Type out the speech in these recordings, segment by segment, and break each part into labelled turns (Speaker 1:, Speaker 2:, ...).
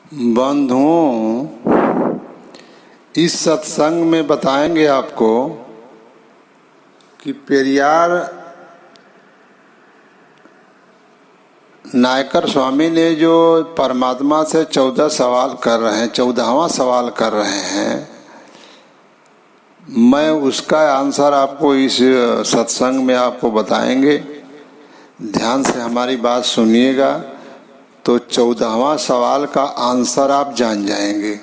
Speaker 1: बंधुओं, इस सत्संग में बताएंगे आपको कि पेरियार नायकर स्वामी ने जो परमात्मा से 14 सवाल कर रहे हैं, 14वां सवाल कर रहे हैं, मैं उसका आंसर आपको इस सत्संग में आपको बताएंगे। ध्यान से हमारी बात सुनिएगा तो 14वां सवाल का आंसर आप जान जाएंगे।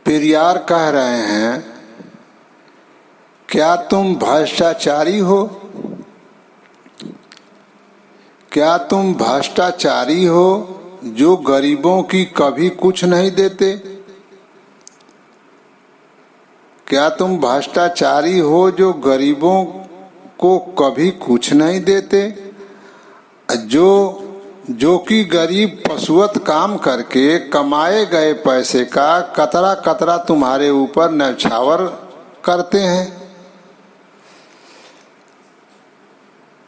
Speaker 1: पेरियार कह रहे हैं, क्या तुम भ्रष्टाचारी हो? क्या तुम भ्रष्टाचारी हो जो गरीबों की कभी कुछ नहीं देते? क्या तुम भ्रष्टाचारी हो जो गरीबों को कभी कुछ नहीं देते? जो कि गरीब पशुवत काम करके कमाए गए पैसे का कतरा कतरा तुम्हारे ऊपर न्यौछावर करते हैं।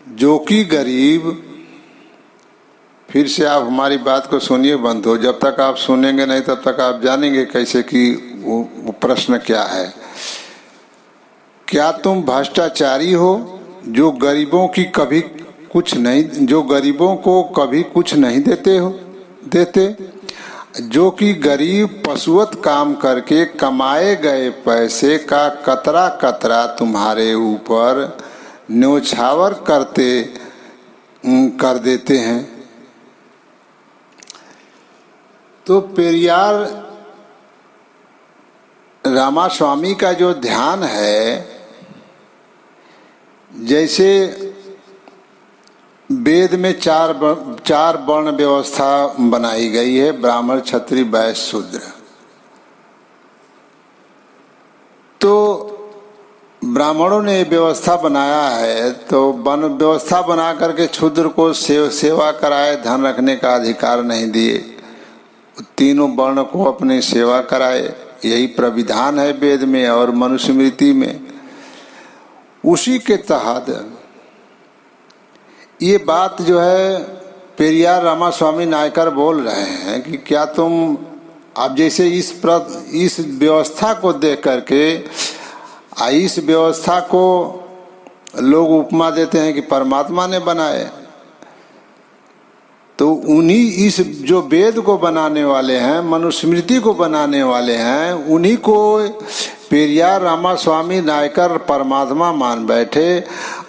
Speaker 1: जो कि गरीब, फिर से आप हमारी बात को सुनिए बंधु, जब तक आप सुनेंगे नहीं तब तक आप जानेंगे कैसे कि वो प्रश्न क्या है। क्या तुम भ्रष्टाचारी हो जो गरीबों की कभी कुछ नहीं, जो गरीबों को कभी कुछ नहीं देते? जो कि गरीब पशुवत काम करके कमाए गए पैसे का कतरा कतरा तुम्हारे ऊपर न्योछावर कर देते हैं। तो पेरियार रामास्वामी का जो ध्यान है, जैसे वेद में चार वर्ण व्यवस्था बनाई गई है, ब्राह्मण क्षत्रिय वैश्य शूद्र। तो ब्राह्मणों ने व्यवस्था बनाया है, तो वन व्यवस्था बना करके शूद्र को सेवा कराए, धन रखने का अधिकार नहीं दिए, तीनों वर्ण को अपनी सेवा कराए। यही प्रविधान है वेद में और मनुस्मृति में। उसी के तहत ये बात जो है पेरियार रामास्वामी नायकर बोल रहे हैं कि क्या तुम, आप जैसे इस व्यवस्था को देख करके, इस व्यवस्था को लोग उपमा देते हैं कि परमात्मा ने बनाए, तो उन्हीं इस जो वेद को बनाने वाले हैं, मनुस्मृति को बनाने वाले हैं, उन्हीं को पेरियार रामास्वामी नायकर परमात्मा मान बैठे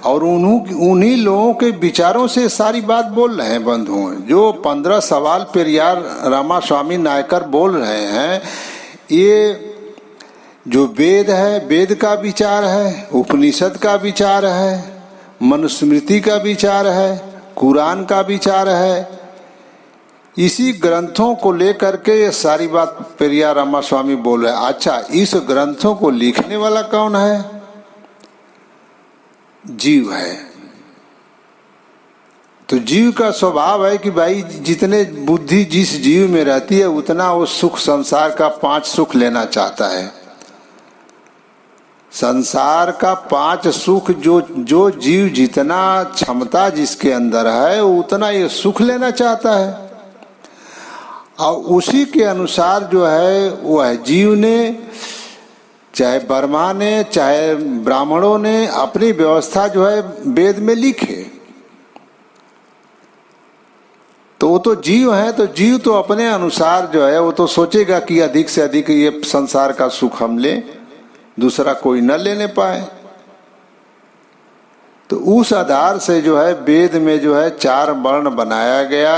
Speaker 1: और उन्हीं लोगों के विचारों से सारी बात बोल रहे हैं बंधुओं। जो 15 सवाल पेरियार रामास्वामी नायकर बोल रहे हैं, ये जो वेद है, वेद का विचार है, उपनिषद का विचार है, मनुस्मृति का विचार है, कुरान का विचार है। इसी ग्रंथों को लेकर के ये सारी बात पेरियार रामास्वामी बोल रहे हैं। अच्छा, इस ग्रंथों को लिखने वाला कौन है? जीव है। तो जीव का स्वभाव है कि भाई जितने बुद्धि जिस जीव में रहती है उतना वो सुख, संसार का 5 सुख लेना चाहता है। संसार का 5 सुख जो जीव, जितना क्षमता जिसके अंदर है उतना ये सुख लेना चाहता है। और उसी के अनुसार जो है वो है जीव ने, चाहे ब्रह्मा ने, चाहे ब्राह्मणों ने अपनी व्यवस्था जो है वेद में लिखे। तो वो तो जीव है, तो जीव तो अपने अनुसार जो है वो तो सोचेगा कि अधिक से अधिक ये संसार का सुख हम ले, दूसरा कोई न लेने पाए। तो उस आधार से जो है वेद में जो है 4 वर्ण बनाया गया,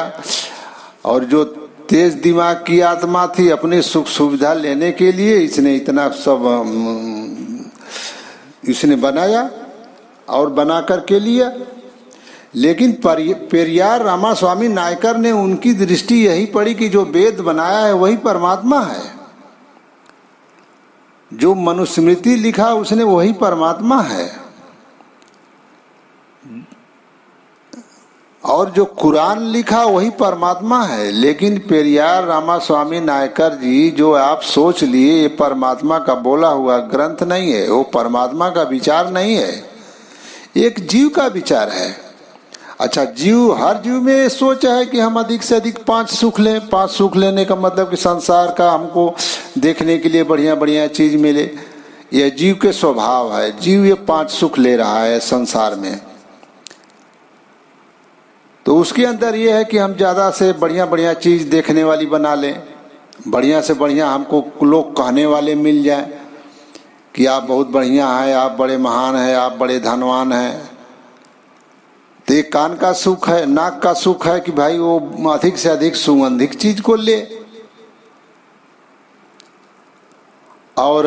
Speaker 1: और जो तेज दिमाग की आत्मा थी अपनी सुख सुविधा लेने के लिए इसने इतना सब इसने बनाया और बना करके लिया। लेकिन पेरियार रामास्वामी नायकर ने, उनकी दृष्टि यही पड़ी कि जो वेद बनाया है वही परमात्मा है, जो मनुस्मृति लिखा उसने वही परमात्मा है, और जो कुरान लिखा वही परमात्मा है। लेकिन पेरियार रामास्वामी नायकर जी, जो आप सोच लिए ये परमात्मा का बोला हुआ ग्रंथ नहीं है, वो परमात्मा का विचार नहीं है, एक जीव का विचार है। अच्छा, जीव, हर जीव में ये सोच है कि हम अधिक से अधिक 5 सुख लें। 5 सुख लेने का मतलब कि संसार का हमको देखने के लिए बढ़िया बढ़िया चीज मिले। यह जीव के स्वभाव है। जीव ये 5 सुख ले रहा है संसार में, तो उसके अंदर ये है कि हम ज्यादा से बढ़िया बढ़िया चीज देखने वाली बना लें, बढ़िया से बढ़िया हमको लोग कहने वाले मिल जाए कि आप बहुत बढ़िया हैं, आप बड़े महान हैं, आप बड़े धनवान हैं। तो ये कान का सुख है, नाक का सुख है कि भाई वो अधिक से अधिक सुगंधित चीज को ले। और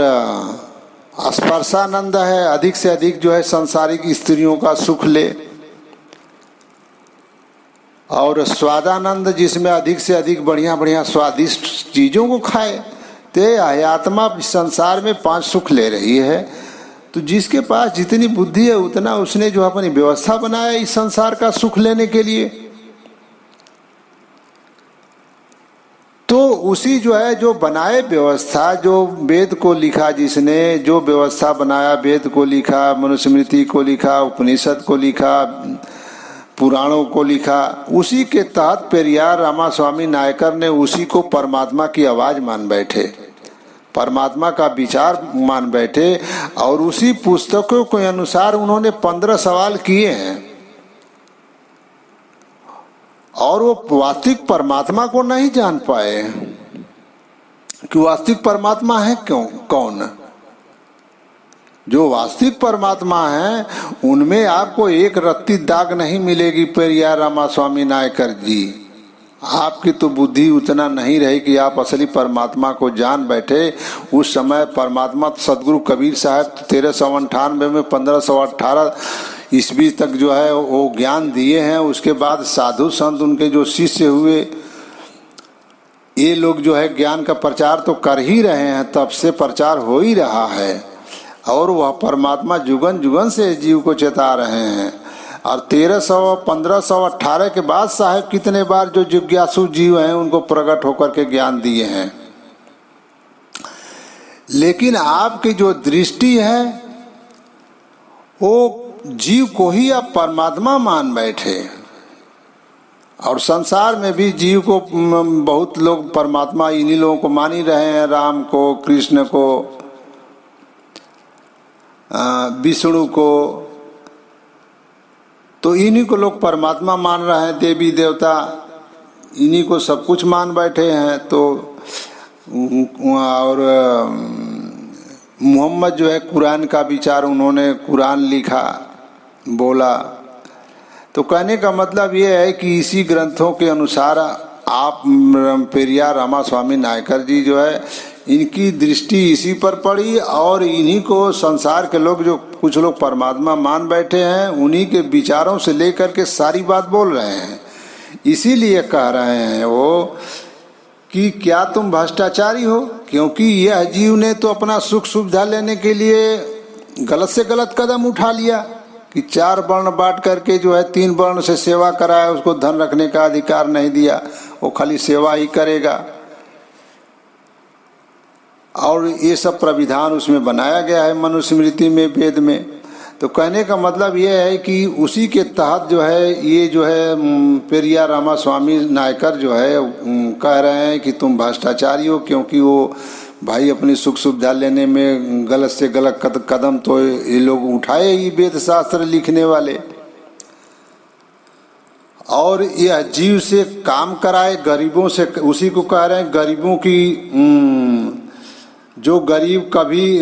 Speaker 1: स्पर्शानंद है, अधिक से अधिक जो है संसारिक स्त्रियों का सुख ले। और स्वादानंद, जिसमें अधिक से अधिक बढ़िया बढ़िया स्वादिष्ट चीजों को खाए। तो आत्मा संसार में 5 सुख ले रही है। तो जिसके पास जितनी बुद्धि है उतना उसने जो अपनी व्यवस्था बनाया इस संसार का सुख लेने के लिए, तो उसी जो है जो बनाए व्यवस्था, जो वेद को लिखा जिसने, जो व्यवस्था बनाया, वेद को लिखा, मनुस्मृति को लिखा, उपनिषद को लिखा, पुराणों को लिखा, उसी के तहत पेरियार रामास्वामी नायकर ने उसी को परमात्मा की आवाज मान बैठे, परमात्मा का विचार मान बैठे। और उसी पुस्तकों के अनुसार उन्होंने 15 सवाल किए हैं। और वो वास्तविक परमात्मा को नहीं जान पाए कि वास्तविक परमात्मा है क्यों, कौन। जो वास्तविक परमात्मा है उनमें आपको एक रत्ती दाग नहीं मिलेगी। पेरियार रामास्वामी नायकर जी, आपकी तो बुद्धि उतना नहीं रही कि आप असली परमात्मा को जान बैठे। उस समय परमात्मा सदगुरु कबीर साहब 1398 में 1518 ईस्वी तक जो है वो ज्ञान दिए हैं। उसके बाद साधु संत उनके जो शिष्य हुए, ये लोग जो है ज्ञान का प्रचार तो कर ही रहे हैं, तब से प्रचार हो ही रहा है। और वह परमात्मा जुगन जुगन से जीव को चेता रहे हैं। और 1518 के बाद साहब कितने बार जो जिज्ञासु जीव हैं उनको प्रकट होकर के ज्ञान दिए हैं। लेकिन आपकी जो दृष्टि है वो जीव को ही आप परमात्मा मान बैठे। और संसार में भी जीव को बहुत लोग परमात्मा इन्हीं लोगों को मान ही रहे हैं, राम को, कृष्ण को, विष्णु को, तो इन्हीं को लोग परमात्मा मान रहे हैं। देवी देवता इन्हीं को सब कुछ मान बैठे हैं। तो और मोहम्मद जो है कुरान का विचार, उन्होंने कुरान लिखा, बोला। तो कहने का मतलब ये है कि इसी ग्रंथों के अनुसार आप पेरियार रामास्वामी नायकर जी जो है इनकी दृष्टि इसी पर पड़ी। और इन्हीं को संसार के लोग, जो कुछ लोग परमात्मा मान बैठे हैं, उन्हीं के विचारों से लेकर के सारी बात बोल रहे हैं। इसीलिए कह रहे हैं वो कि क्या तुम भ्रष्टाचारी हो, क्योंकि यह जीव ने तो अपना सुख सुविधा लेने के लिए गलत से गलत कदम उठा लिया कि 4 वर्ण बांट करके जो है 3 वर्ण से सेवा कराया, उसको धन रखने का अधिकार नहीं दिया, वो खाली सेवा ही करेगा। और ये सब प्राविधान उसमें बनाया गया है मनुस्मृति में, वेद में। तो कहने का मतलब ये है कि उसी के तहत जो है ये जो है पेरियार रामास्वामी नायकर जो है कह रहे हैं कि तुम भ्रष्टाचारी हो, क्योंकि वो भाई अपनी सुख सुविधा लेने में गलत से गलत कदम तो ये लोग उठाए ही, वेद शास्त्र लिखने वाले। और यह जीव से काम कराए, गरीबों से, उसी को कह रहे हैं गरीबों की, जो गरीब कभी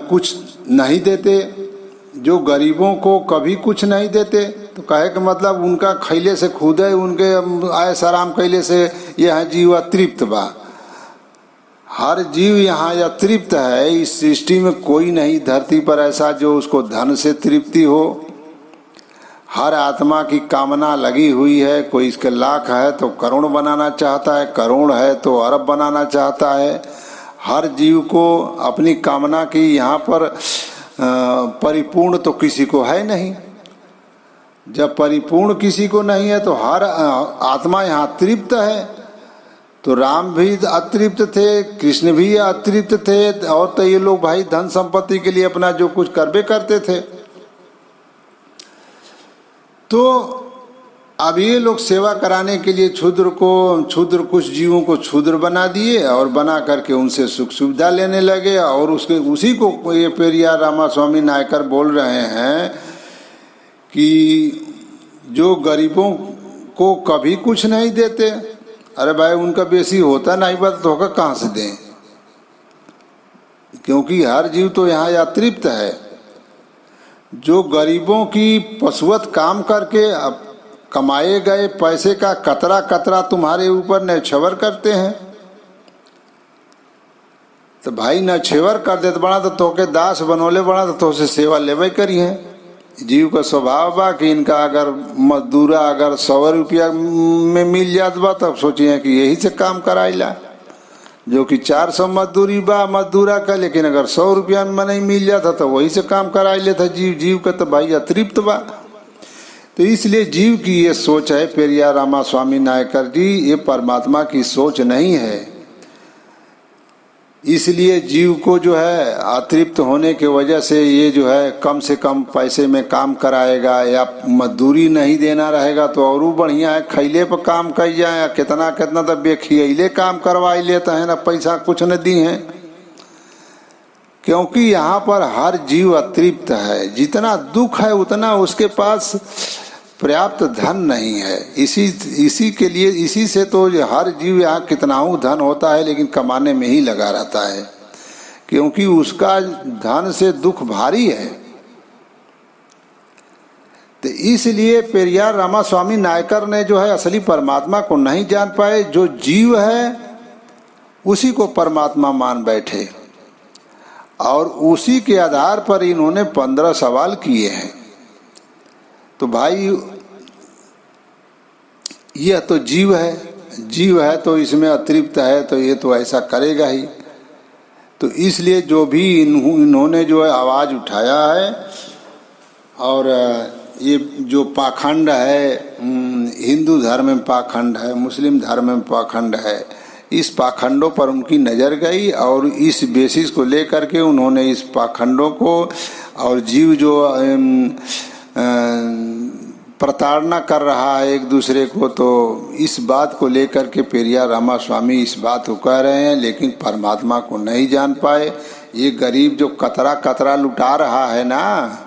Speaker 1: कुछ नहीं देते, जो गरीबों को कभी कुछ नहीं देते, तो कहे कि मतलब उनका खैले से खुद है, उनके आयस आराम कैले से यह जीव अतृप्त बा। हर जीव यहाँ अतृप्त है। इस सृष्टि में कोई नहीं धरती पर ऐसा जो उसको धन से तृप्ति हो। हर आत्मा की कामना लगी हुई है। कोई इसके लाख है तो करोड़ बनाना चाहता है, करोड़ है तो अरब बनाना चाहता है। हर जीव को अपनी कामना की यहाँ पर परिपूर्ण तो किसी को है नहीं। जब परिपूर्ण किसी को नहीं है तो हर आत्मा यहाँ तृप्त है। तो राम भी अतृप्त थे, कृष्ण भी अतृप्त थे, और तो ये लोग भाई धन संपत्ति के लिए अपना जो कुछ करबे करते थे। तो अब ये लोग सेवा कराने के लिए क्षुद्र कुछ जीवों को क्षुद्र बना दिए और बना करके उनसे सुख सुविधा लेने लगे। और उसी को ये पेरियार रामास्वामी नायकर बोल रहे हैं कि जो गरीबों को कभी कुछ नहीं देते, अरे भाई उनका बेसी होता नहीं, बात तो होगा कहाँ से दें, क्योंकि हर जीव तो यहाँ अतृप्त है। जो गरीबों की पशुवत काम करके अब कमाए गए पैसे का कतरा कतरा तुम्हारे ऊपर नछेवर करते हैं, तो भाई नछेवर कर देते बड़ा तो तोके दास बनोले बड़ा तो से सेवा लेवे करी है। जीव का स्वभाव बा कि इनका अगर मजदूरा अगर 100 रुपया में मिल जात बा तब सोचिए कि यही से काम कराइला, जो कि 400 मजदूरी बा मजदूरा का, लेकिन अगर 100 रुपया में नहीं मिल जाता तो वही से काम कराई लेता। जीव का तो भाई अतृप्त बा। तो इसलिए जीव की ये सोच है पेरियार रामास्वामी नायकर जी, ये परमात्मा की सोच नहीं है। इसलिए जीव को जो है अतृप्त होने की वजह से ये जो है कम से कम पैसे में काम कराएगा या मजदूरी नहीं देना रहेगा तो और बढ़िया है, खैले पर काम कर जाए, कितना कितना तो बेखियले काम करवाई लेता है ना, पैसा कुछ न दी है। क्योंकि यहाँ पर हर जीव अतृप्त है, जितना दुख है उतना उसके पास पर्याप्त धन नहीं है। इसी के लिए इसी से तो हर जीव यहाँ कितना धन होता है लेकिन कमाने में ही लगा रहता है, क्योंकि उसका धन से दुख भारी है। तो इसलिए पेरियार रामास्वामी नायकर ने जो है असली परमात्मा को नहीं जान पाए। जो जीव है उसी को परमात्मा मान बैठे और उसी के आधार पर इन्होंने 15 सवाल किए हैं। तो भाई यह तो जीव है तो इसमें अतृप्त है तो ये तो ऐसा करेगा ही। तो इसलिए जो भी इन्होंने जो है आवाज़ उठाया है और ये जो पाखंड है, हिंदू धर्म में पाखंड है, मुस्लिम धर्म में पाखंड है, इस पाखंडों पर उनकी नज़र गई और इस बेसिस को लेकर के उन्होंने इस पाखंडों को और जीव जो प्रताड़ना कर रहा है एक दूसरे को, तो इस बात को लेकर के पेरियार रामास्वामी इस बात को कह रहे हैं, लेकिन परमात्मा को नहीं जान पाए। ये गरीब जो कतरा कतरा लुटा रहा है ना,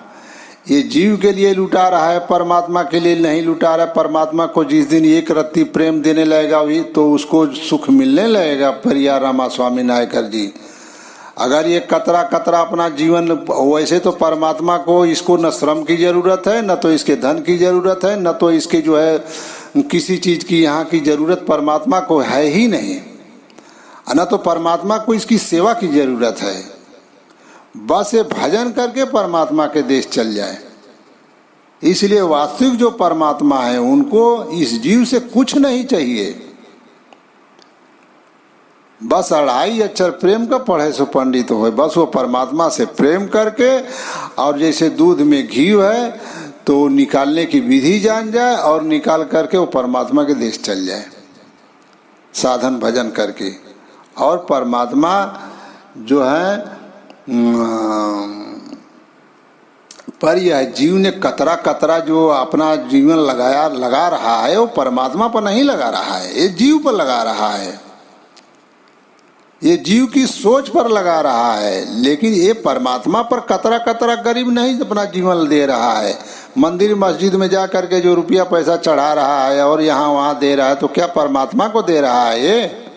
Speaker 1: ये जीव के लिए लुटा रहा है, परमात्मा के लिए नहीं लुटा रहा है। परमात्मा को जिस दिन एक रत्ती प्रेम देने लगेगा तो उसको सुख मिलने लगेगा। पेरियार रामास्वामी नायकर जी, अगर ये कतरा कतरा अपना जीवन, वैसे तो परमात्मा को इसको न श्रम की जरूरत है, न तो इसके धन की जरूरत है, न तो इसके जो है किसी चीज की यहाँ की जरूरत परमात्मा को है ही नहीं, न तो परमात्मा को इसकी सेवा की जरूरत है। बस ये भजन करके परमात्मा के देश चल जाए। इसलिए वास्तविक जो परमात्मा है उनको इस जीव से कुछ नहीं चाहिए, बस 2.5 अक्षर प्रेम का पढ़े सो पंडित हो। बस वो परमात्मा से प्रेम करके और जैसे दूध में घी है तो निकालने की विधि जान जाए और निकाल करके वो परमात्मा के देश चल जाए साधन भजन करके। और परमात्मा जो है पर यह जीव ने कतरा कतरा जो अपना जीवन लगा रहा है वो परमात्मा पर नहीं लगा रहा है, ये जीव पर लगा रहा है, ये जीव की सोच पर लगा रहा है। लेकिन ये परमात्मा पर कतरा कतरा गरीब नहीं अपना जीवन दे रहा है। मंदिर मस्जिद में जा करके जो रुपया पैसा चढ़ा रहा है और यहाँ वहाँ दे रहा है तो क्या परमात्मा को दे रहा है? ये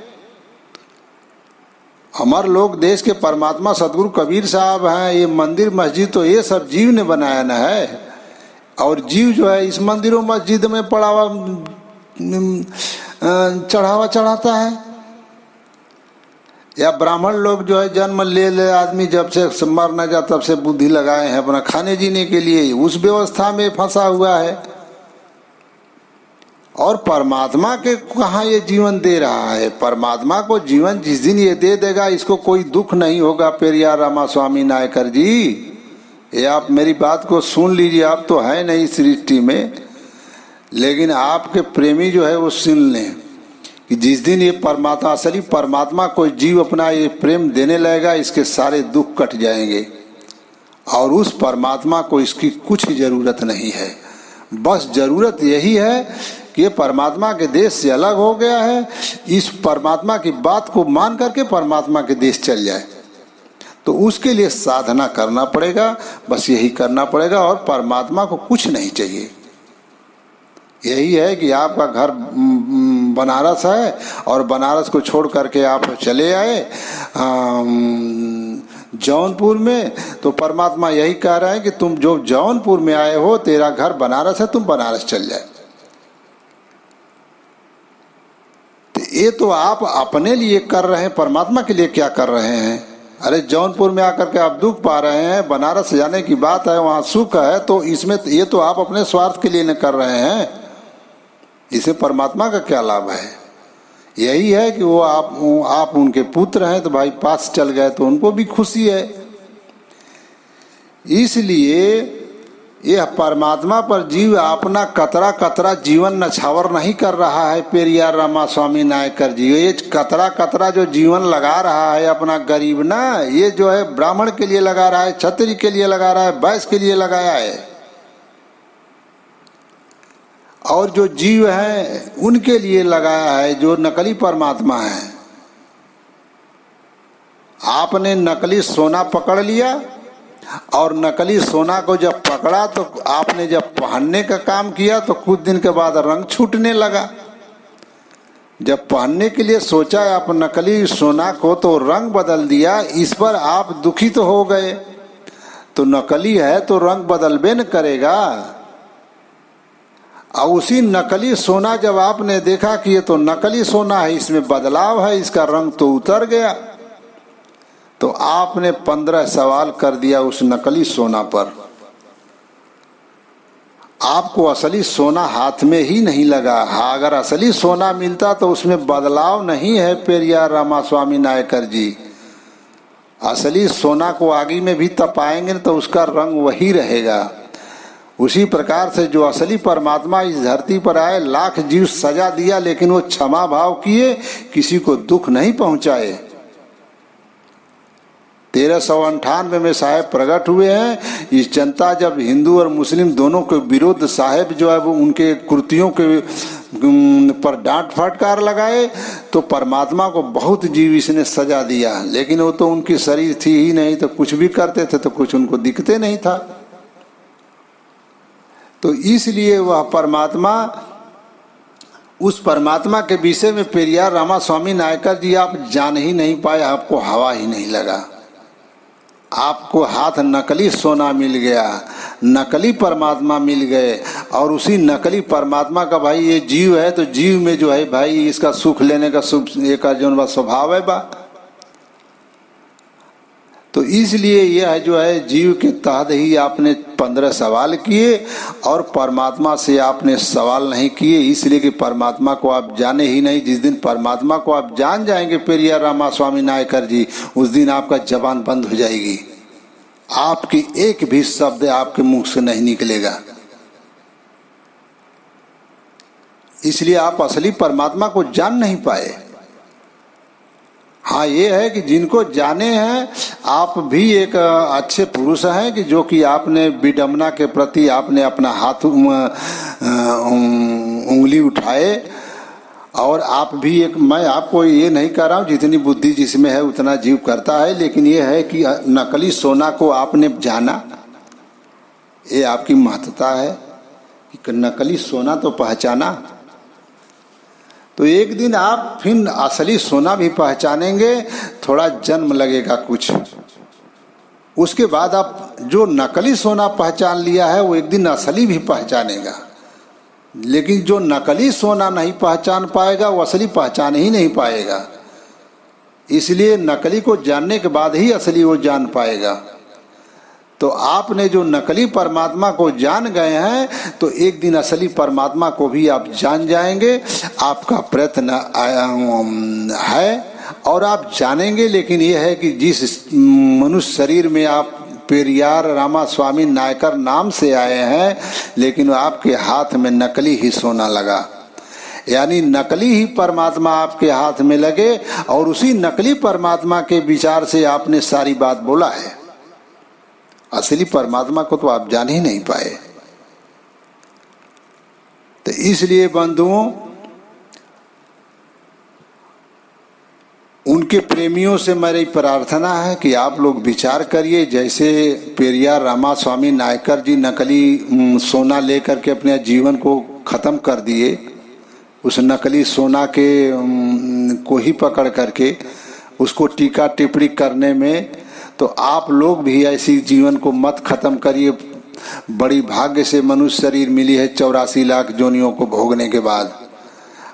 Speaker 1: अमर लोग देश के परमात्मा सदगुरु कबीर साहब हैं। ये मंदिर मस्जिद तो ये सब जीव ने बनाया न है, और जीव जो है इस मंदिरों मस्जिद में चढ़ावा चढ़ाता है। या ब्राह्मण लोग जो है जन्म ले आदमी जब से मर न जा तब से बुद्धि लगाए हैं अपना खाने जीने के लिए, उस व्यवस्था में फंसा हुआ है। और परमात्मा के कहाँ ये जीवन दे रहा है? परमात्मा को जीवन जिस दिन ये दे देगा इसको कोई दुख नहीं होगा। पेरियार रामास्वामी नायकर जी, ये आप मेरी बात को सुन लीजिए। आप तो है नहीं सृष्टि में, लेकिन आपके प्रेमी जो है वो सुन लें कि जिस दिन ये परमात्मा, असली परमात्मा कोई जीव अपना ये प्रेम देने लगेगा इसके सारे दुख कट जाएंगे और उस परमात्मा को इसकी कुछ जरूरत नहीं है। बस जरूरत यही है कि ये परमात्मा के देश से अलग हो गया है, इस परमात्मा की बात को मान करके परमात्मा के देश चल जाए। तो उसके लिए साधना करना पड़ेगा, बस यही करना पड़ेगा। और परमात्मा को कुछ नहीं चाहिए। यही है कि आपका घर बनारस है और बनारस को छोड़ करके आप चले आए जौनपुर में, तो परमात्मा यही कह रहा है कि तुम जो जौनपुर में आए हो, तेरा घर बनारस है, तुम बनारस चल जाए। तो ये तो आप अपने लिए कर रहे हैं, परमात्मा के लिए क्या कर रहे हैं? अरे जौनपुर में आकर के आप दुख पा रहे हैं, बनारस जाने की बात है, वहाँ सुख है, तो इसमें ये तो आप अपने स्वार्थ के लिए न कर रहे हैं। इसे परमात्मा का क्या लाभ है? यही है कि वो आप उनके पुत्र हैं, तो भाई पास चल गए तो उनको भी खुशी है। इसलिए यह परमात्मा पर जीव अपना कतरा कतरा जीवन नछावर नहीं कर रहा है। पेरियार रामास्वामी नायकर जी ये कतरा कतरा जो जीवन लगा रहा है अपना गरीब ना, ये जो है ब्राह्मण के लिए लगा रहा है, क्षत्रिय के लिए लगा रहा है, वैश्य के लिए लगाया है। और जो जीव हैं उनके लिए लगाया है, जो नकली परमात्मा है। आपने नकली सोना पकड़ लिया और नकली सोना को जब पकड़ा तो आपने जब पहनने का काम किया तो कुछ दिन के बाद रंग छूटने लगा। जब पहनने के लिए सोचा आप नकली सोना को तो रंग बदल दिया, इस पर आप दुखित हो गए। तो नकली है तो रंग बदलबे न करेगा। और उसी नकली सोना जब आपने देखा कि ये तो नकली सोना है, इसमें बदलाव है, इसका रंग तो उतर गया, तो आपने 15 सवाल कर दिया उस नकली सोना पर। आपको असली सोना हाथ में ही नहीं लगा। अगर असली सोना मिलता तो उसमें बदलाव नहीं है। पेरियार रामास्वामी नायकर जी, असली सोना को आगी में भी तपाएंगे तो उसका रंग वही रहेगा। उसी प्रकार से जो असली परमात्मा इस धरती पर आए, लाख जीव सजा दिया लेकिन वो क्षमा भाव किए, किसी को दुख नहीं पहुंचाए। 1398 में साहेब प्रकट हुए हैं। इस जनता जब हिंदू और मुस्लिम दोनों के विरुद्ध साहेब जो है वो उनके कृतियों के पर डांट फटकार लगाए, तो परमात्मा को बहुत जीव इसने सजा दिया। लेकिन वो तो उनकी शरीर थी ही नहीं, तो कुछ भी करते थे तो कुछ उनको दिखते नहीं था। तो इसलिए वह परमात्मा, उस परमात्मा के विषय में पेरियार रामास्वामी नायकर जी आप जान ही नहीं पाए, आपको हवा ही नहीं लगा। आपको हाथ नकली सोना मिल गया, नकली परमात्मा मिल गए। और उसी नकली परमात्मा का भाई ये जीव है, तो जीव में जो है भाई इसका सुख लेने का एक जो स्वभाव है बा। तो इसलिए यह जो है जीव के तहत ही आपने 15 सवाल किए और परमात्मा से आपने सवाल नहीं किए, इसलिए कि परमात्मा को आप जाने ही नहीं। जिस दिन परमात्मा को आप जान जाएंगे पेरियार रामास्वामी नायकर जी, उस दिन आपका जबान बंद हो जाएगी। आपकी एक भी शब्द आपके मुख से नहीं निकलेगा। इसलिए आप असली परमात्मा को जान नहीं पाए। हाँ, ये है कि जिनको जाने हैं, आप भी एक अच्छे पुरुष हैं कि जो कि आपने विडंबना के प्रति आपने अपना हाथ उंगली उठाए। और आप भी एक, मैं आपको ये नहीं कह रहा हूँ जितनी बुद्धि जिसमें है उतना जीव करता है, लेकिन ये है कि नकली सोना को आपने जाना, ये आपकी महत्ता है कि नकली सोना तो पहचाना। तो एक दिन आप फिर असली सोना भी पहचानेंगे। थोड़ा जन्म लगेगा कुछ, उसके बाद आप जो नकली सोना पहचान लिया है वो एक दिन असली भी पहचानेगा। लेकिन जो नकली सोना नहीं पहचान पाएगा वो असली पहचान ही नहीं पाएगा। इसलिए नकली को जानने के बाद ही असली वो जान पाएगा। तो आपने जो नकली परमात्मा को जान गए हैं, तो एक दिन असली परमात्मा को भी आप जान जाएंगे। आपका प्रयत्न है और आप जानेंगे। लेकिन यह है कि जिस मनुष्य शरीर में आप पेरियार रामास्वामी नायकर नाम से आए हैं, लेकिन आपके हाथ में नकली ही सोना लगा, यानी नकली ही परमात्मा आपके हाथ में लगे और उसी नकली परमात्मा के विचार से आपने सारी बात बोला है। असली परमात्मा को तो आप जान ही नहीं पाए। तो इसलिए बंधुओं, उनके प्रेमियों से मेरी प्रार्थना है कि आप लोग विचार करिए। जैसे पेरियार रामास्वामी नायकर जी नकली सोना लेकर के अपने जीवन को खत्म कर दिए, उस नकली सोना के को ही पकड़ करके उसको टीका टिप्पणी करने में, तो आप लोग भी ऐसी जीवन को मत खत्म करिए। बड़ी भाग्य से मनुष्य शरीर मिली है 84 लाख जोनियों को भोगने के बाद,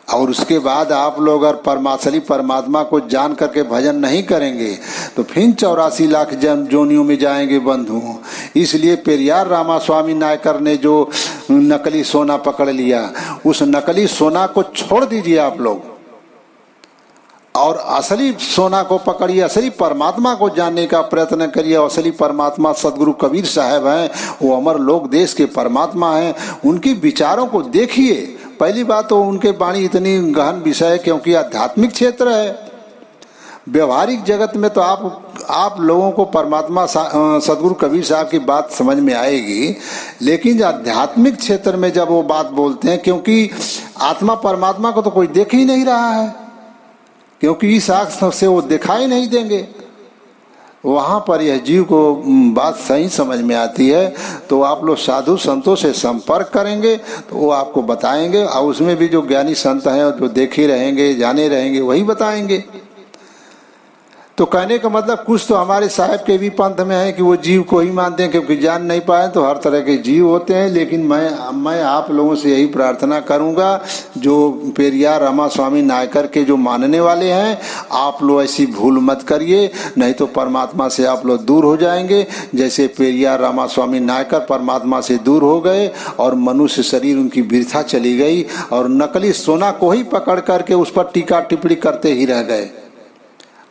Speaker 1: और उसके बाद आप लोग अगर असली परमात्मा को जान करके भजन नहीं करेंगे तो फिर 84 लाख जोनियों में जाएंगे बंधुओं। इसलिए पेरियार रामास्वामी नायकर ने जो नकली सोना पकड़ लिया, उस नकली सोना को छोड़ दीजिए आप लोग, और असली सोना को पकड़िए, असली परमात्मा को जानने का प्रयत्न करिए। असली परमात्मा सदगुरु कबीर साहब हैं, वो अमर लोक देश के परमात्मा हैं। उनकी विचारों को देखिए। पहली बात तो उनके वाणी इतनी गहन विषय है क्योंकि आध्यात्मिक क्षेत्र है। व्यवहारिक जगत में तो आप लोगों को परमात्मा सदगुरु कबीर साहब की बात समझ में आएगी, लेकिन आध्यात्मिक क्षेत्र में जब वो बात बोलते हैं, क्योंकि आत्मा परमात्मा को तो कोई देख ही नहीं रहा है, क्योंकि इस आँख से वो दिखाई नहीं देंगे, वहाँ पर यह जीव को बात सही समझ में आती है। तो आप लोग साधु संतों से संपर्क करेंगे तो वो आपको बताएंगे, और उसमें भी जो ज्ञानी संत हैं जो देखे रहेंगे जाने रहेंगे वही बताएंगे। तो कहने का मतलब कुछ तो हमारे साहब के भी पंथ में है कि वो जीव को ही मानते हैं, क्योंकि जान नहीं पाए तो हर तरह के जीव होते हैं। लेकिन मैं आप लोगों से यही प्रार्थना करूंगा, जो पेरियार रामास्वामी नायकर के जो मानने वाले हैं, आप लोग ऐसी भूल मत करिए, नहीं तो परमात्मा से आप लोग दूर हो जाएंगे। जैसे पेरियार रामास्वामी नायकर परमात्मा से दूर हो गए और मनुष्य शरीर उनकी वृथा चली गई, और नकली सोना को ही पकड़ करके उस पर टीका टिप्पणी करते ही रह गए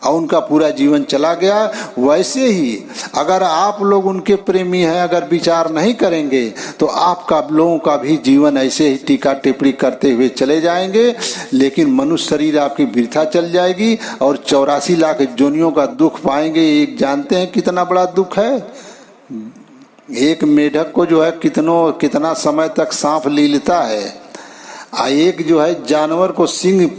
Speaker 1: और उनका पूरा जीवन चला गया। वैसे ही अगर आप लोग उनके प्रेमी हैं, अगर विचार नहीं करेंगे तो आपका लोगों का भी जीवन ऐसे ही टीका टिप्पणी करते हुए चले जाएंगे, लेकिन मनुष्य शरीर आपकी वृथा चल जाएगी और 84 लाख जोनियों का दुख पाएंगे। एक जानते हैं कितना बड़ा दुख है। एक मेढक को जो है कितना समय तक सांप लीलता है, एक जो है जानवर को सिंह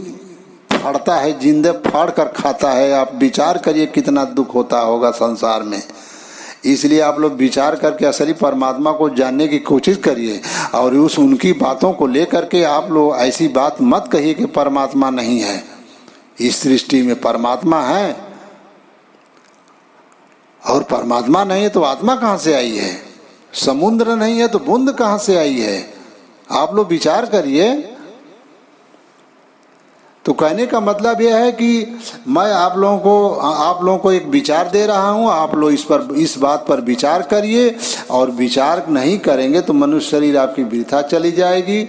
Speaker 1: फाड़ता है, जिंदे फाड़ कर खाता है। आप विचार करिए कितना दुख होता होगा संसार में। इसलिए आप लोग विचार करके असली परमात्मा को जानने की कोशिश करिए, और उनकी बातों को लेकर के आप लोग ऐसी बात मत कहिए कि परमात्मा नहीं है। इस सृष्टि में परमात्मा है, और परमात्मा नहीं है तो आत्मा कहाँ से आई है? समुद्र नहीं है तो बूंद कहाँ से आई है? आप लोग विचार करिए। तो कहने का मतलब यह है कि मैं आप लोगों को एक विचार दे रहा हूं, आप लोग इस बात पर विचार करिए, और विचार नहीं करेंगे तो मनुष्य शरीर आपकी वृथा चली जाएगी।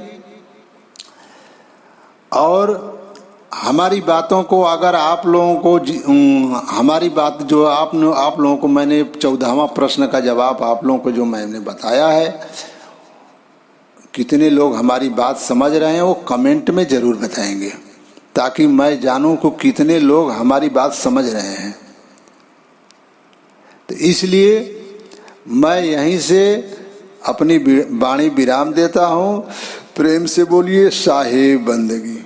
Speaker 1: और हमारी बातों को अगर आप लोगों को हमारी बात जो आप लोगों को मैंने 14वां प्रश्न का जवाब आप लोगों को जो मैंने बताया है, कितने लोग हमारी बात समझ रहे हैं वो कमेंट में जरूर बताएंगे, ताकि मैं जानूं कि कितने लोग हमारी बात समझ रहे हैं। तो इसलिए मैं यहीं से अपनी वाणी विराम देता हूं। प्रेम से बोलिए साहेब बंदगी।